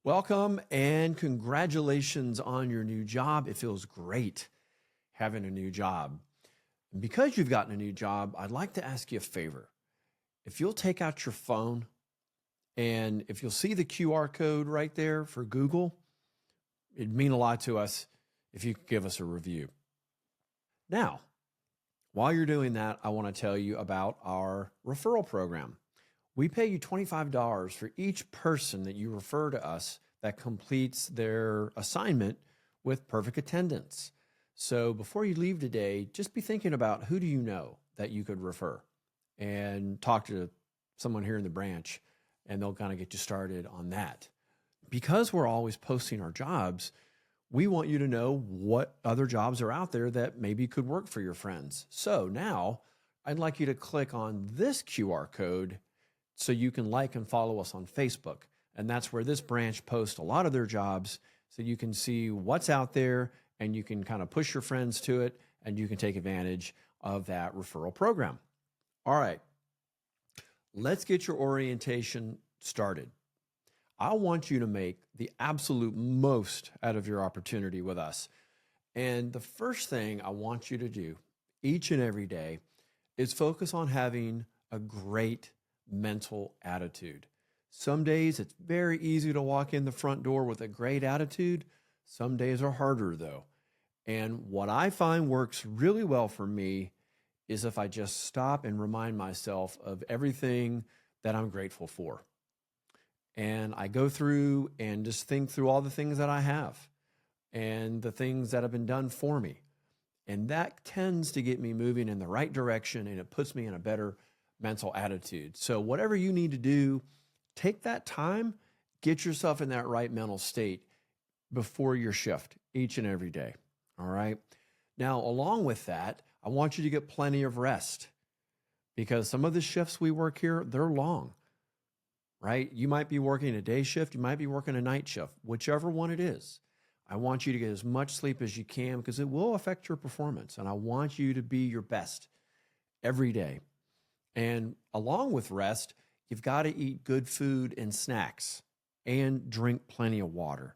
Welcome and congratulations on your new job. It feels great having a new job. And because you've gotten a new job, I'd like to ask you a favor. If you'll take out your phone and if you'll see the QR code right there for Google, it'd mean a lot to us if you could give us a review. Now, while you're doing that, I want to tell you about our referral program. We pay you $25 for each person that you refer to us that completes their assignment with perfect attendance. So before you leave today, just be thinking about who do you know that you could refer and talk to someone here in the branch and they'll kind of get you started on that. Because we're always posting our jobs, we want you to know what other jobs are out there that maybe could work for your friends. So now I'd like you to click on this QR code so you can like and follow us on Facebook. And that's where this branch posts a lot of their jobs so you can see what's out there and you can kind of push your friends to it and you can take advantage of that referral program. All right, let's get your orientation started. I want you to make the absolute most out of your opportunity with us. And the first thing I want you to do each and every day is focus on having a great mental attitude. Some days it's very easy to walk in the front door with a great attitude. Some days are harder though. And what I find works really well for me is if I just stop and remind myself of everything that I'm grateful for. And I go through and just think through all the things that I have and the things that have been done for me. And that tends to get me moving in the right direction and it puts me in a better mental attitude. So whatever you need to do, take that time, get yourself in that right mental state before your shift each and every day. All right. Now, along with that, I want you to get plenty of rest because some of the shifts we work here, they're long, right? You might be working a day shift. You might be working a night shift, whichever one it is. I want you to get as much sleep as you can because it will affect your performance. And I want you to be your best every day. And along with rest, you've got to eat good food and snacks and drink plenty of water.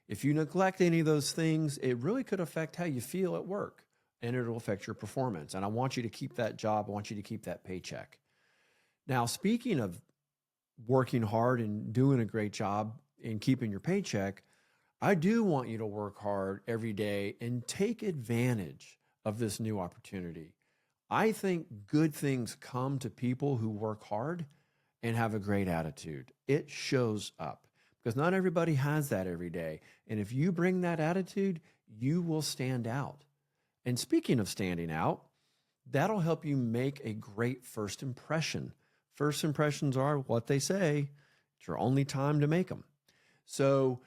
If you neglect any of those things, it really could affect how you feel at work and it'll affect your performance. And I want you to keep that job. I want you to keep that paycheck. Now, speaking of working hard and doing a great job and keeping your paycheck, I do want you to work hard every day and take advantage of this new opportunity. I think good things come to people who work hard and have a great attitude. It shows up because not everybody has that every day. And if you bring that attitude, you will stand out. And speaking of standing out, that'll help you make a great first impression. First impressions are what they say. It's your only time to make them. So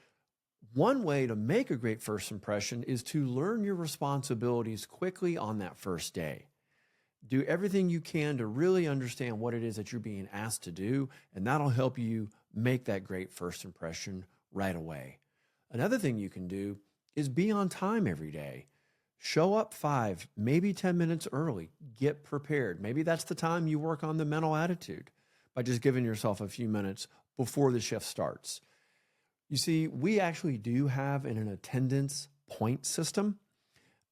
one way to make a great first impression is to learn your responsibilities quickly on that first day. Do everything you can to really understand what it is that you're being asked to do, and that'll help you make that great first impression right away. Another thing you can do is be on time every day. Show up 5, maybe 10 minutes early. Get prepared. Maybe that's the time you work on the mental attitude by just giving yourself a few minutes before the shift starts. You see, we actually do have an attendance point system,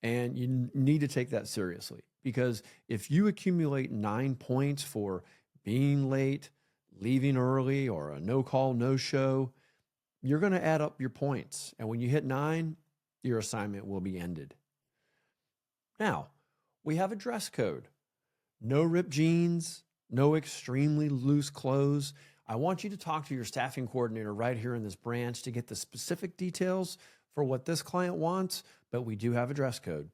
and you need to take that seriously because if you accumulate 9 points for being late, leaving early, or a no call, no show, you're going to add up your points. And when you hit 9, your assignment will be ended. Now, we have a dress code. No ripped jeans, no extremely loose clothes. I want you to talk to your staffing coordinator right here in this branch to get the specific details for what this client wants, but we do have a dress code.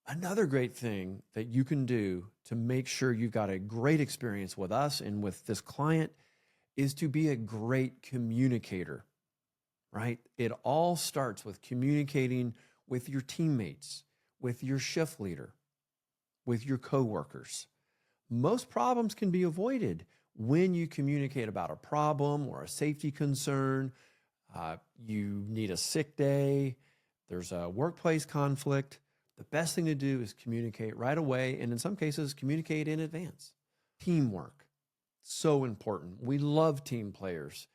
Another great thing that you can do to make sure you've got a great experience with us and with this client is to be a great communicator, right? It all starts with communicating with your teammates, with your shift leader, with your coworkers. Most problems can be avoided when you communicate about a problem or a safety concern. You need a sick day, there's a workplace conflict. The best thing to do is communicate right away, and in some cases, communicate in advance. Teamwork, so important. We love team players.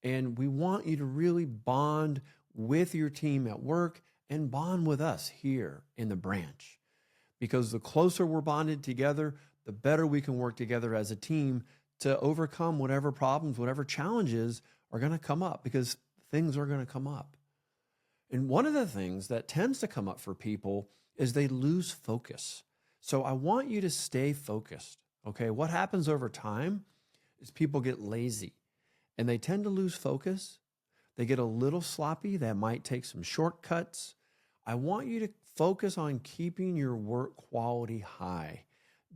And we want you to really bond with your team at work and bond with us here in the branch. Because the closer we're bonded together, the better we can work together as a team to overcome whatever problems, whatever challenges are going to come up, because things are going to come up. And one of the things that tends to come up for people is they lose focus. So I want you to stay focused. Okay. What happens over time is people get lazy and they tend to lose focus. They get a little sloppy. That might take some shortcuts. I want you to focus on keeping your work quality high.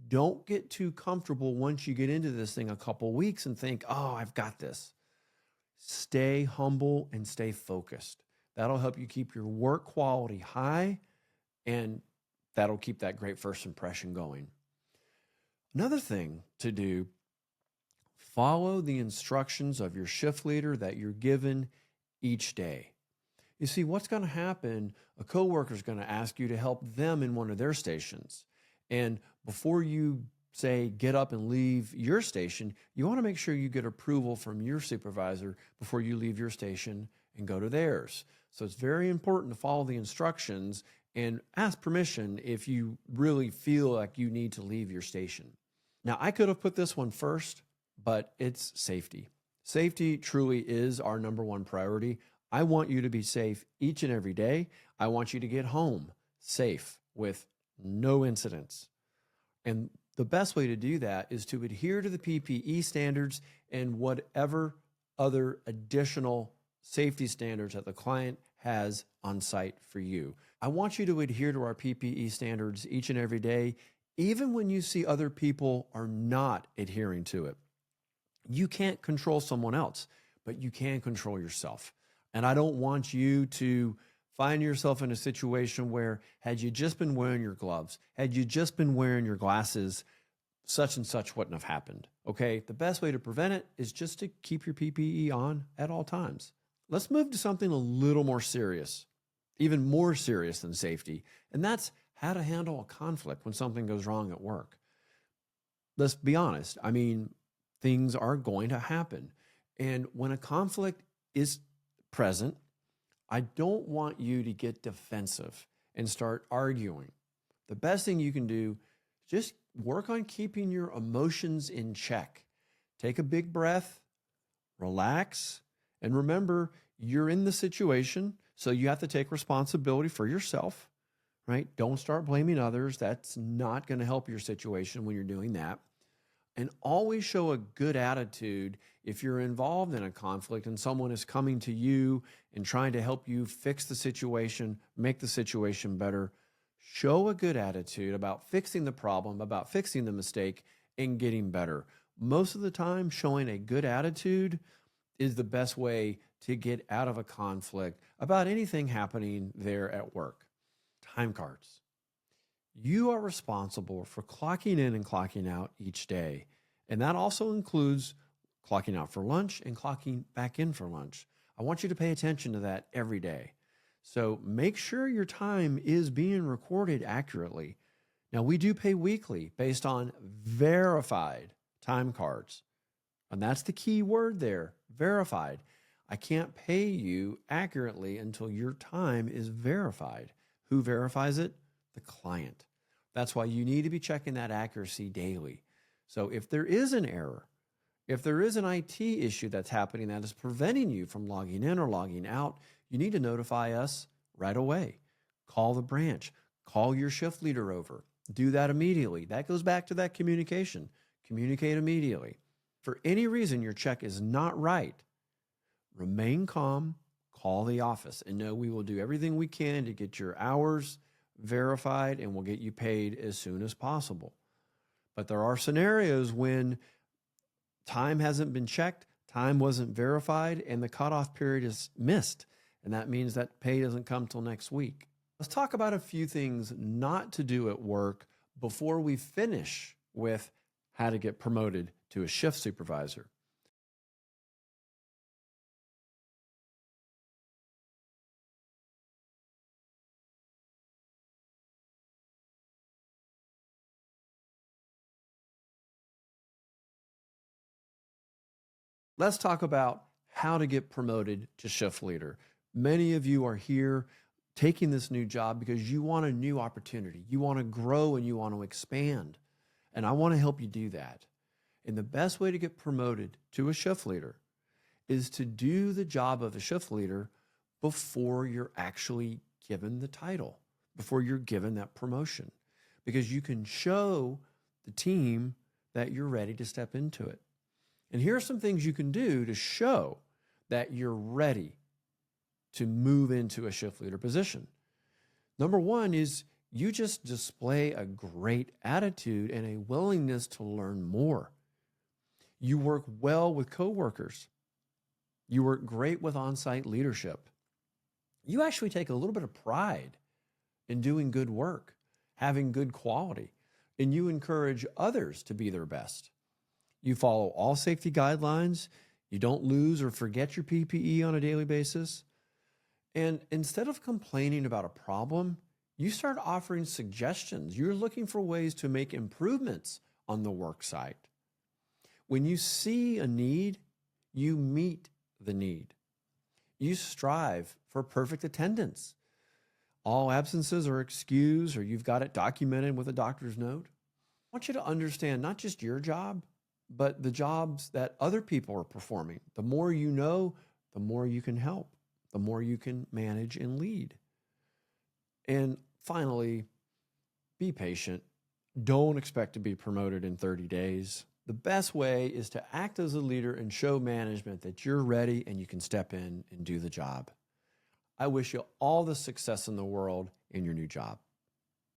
Don't get too comfortable once you get into this thing a couple weeks and think, oh, I've got this. Stay humble and stay focused. That'll help you keep your work quality high, and that'll keep that great first impression going. Another thing to do, follow the instructions of your shift leader that you're given each day. You see, what's going to happen, a coworker is going to ask you to help them in one of their stations. And before you say, get up and leave your station, you want to make sure you get approval from your supervisor before you leave your station and go to theirs. So it's very important to follow the instructions and ask permission if you really feel like you need to leave your station. Now, I could have put this one first, but it's safety. Safety truly is our number one priority. I want you to be safe each and every day. I want you to get home safe with no incidents. And the best way to do that is to adhere to the PPE standards and whatever other additional safety standards that the client has on site for you. I want you to adhere to our PPE standards each and every day, even when you see other people are not adhering to it. You can't control someone else, but you can control yourself. And I don't want you to find yourself in a situation where, had you just been wearing your gloves, had you just been wearing your glasses, such and such wouldn't have happened. Okay, the best way to prevent it is just to keep your PPE on at all times. Let's move to something a little more serious, even more serious than safety, and that's how to handle a conflict when something goes wrong at work. Let's be honest. I mean, things are going to happen. And when a conflict is present, I don't want you to get defensive and start arguing. The best thing you can do, just work on keeping your emotions in check. Take a big breath, relax, and remember, you're in the situation, so you have to take responsibility for yourself, right? Don't start blaming others. That's not going to help your situation when you're doing that. And always show a good attitude if you're involved in a conflict and someone is coming to you and trying to help you fix the situation, make the situation better. Show a good attitude about fixing the problem, about fixing the mistake, and getting better. Most of the time, showing a good attitude is the best way to get out of a conflict about anything happening there at work. Time cards. You are responsible for clocking in and clocking out each day. And that also includes clocking out for lunch and clocking back in for lunch. I want you to pay attention to that every day. So make sure your time is being recorded accurately. Now, we do pay weekly based on verified time cards. And that's the key word there, verified. I can't pay you accurately until your time is verified. Who verifies it? The client. That's why you need to be checking that accuracy daily. So if there is an error, if there is an IT issue that's happening that is preventing you from logging in or logging out, you need to notify us right away. Call the branch, call your shift leader over. Do that immediately. That goes back to that communication. Communicate immediately. For any reason your check is not right, remain calm, call the office, and know we will do everything we can to get your hours verified and we'll get you paid as soon as possible. But there are scenarios when time hasn't been checked, time wasn't verified, and the cutoff period is missed. And that means that pay doesn't come till next week. Let's talk about a few things not to do at work before we finish with how to get promoted to a shift supervisor. Let's talk about how to get promoted to shift leader. Many of you are here taking this new job because you want a new opportunity. You want to grow and you want to expand. And I want to help you do that. And the best way to get promoted to a shift leader is to do the job of a shift leader before you're actually given the title, before you're given that promotion, because you can show the team that you're ready to step into it. And here are some things you can do to show that you're ready to move into a shift leader position. Number one is you just display a great attitude and a willingness to learn more. You work well with coworkers. You work great with on-site leadership. You actually take a little bit of pride in doing good work, having good quality, and you encourage others to be their best. You follow all safety guidelines. You don't lose or forget your PPE on a daily basis. And instead of complaining about a problem, you start offering suggestions. You're looking for ways to make improvements on the work site. When you see a need, you meet the need. You strive for perfect attendance. All absences are excused, or you've got it documented with a doctor's note. I want you to understand not just your job, but the jobs that other people are performing. The more you know, the more you can help, the more you can manage and lead. And finally, be patient. Don't expect to be promoted in 30 days. The best way is to act as a leader and show management that you're ready and you can step in and do the job. I wish you all the success in the world in your new job.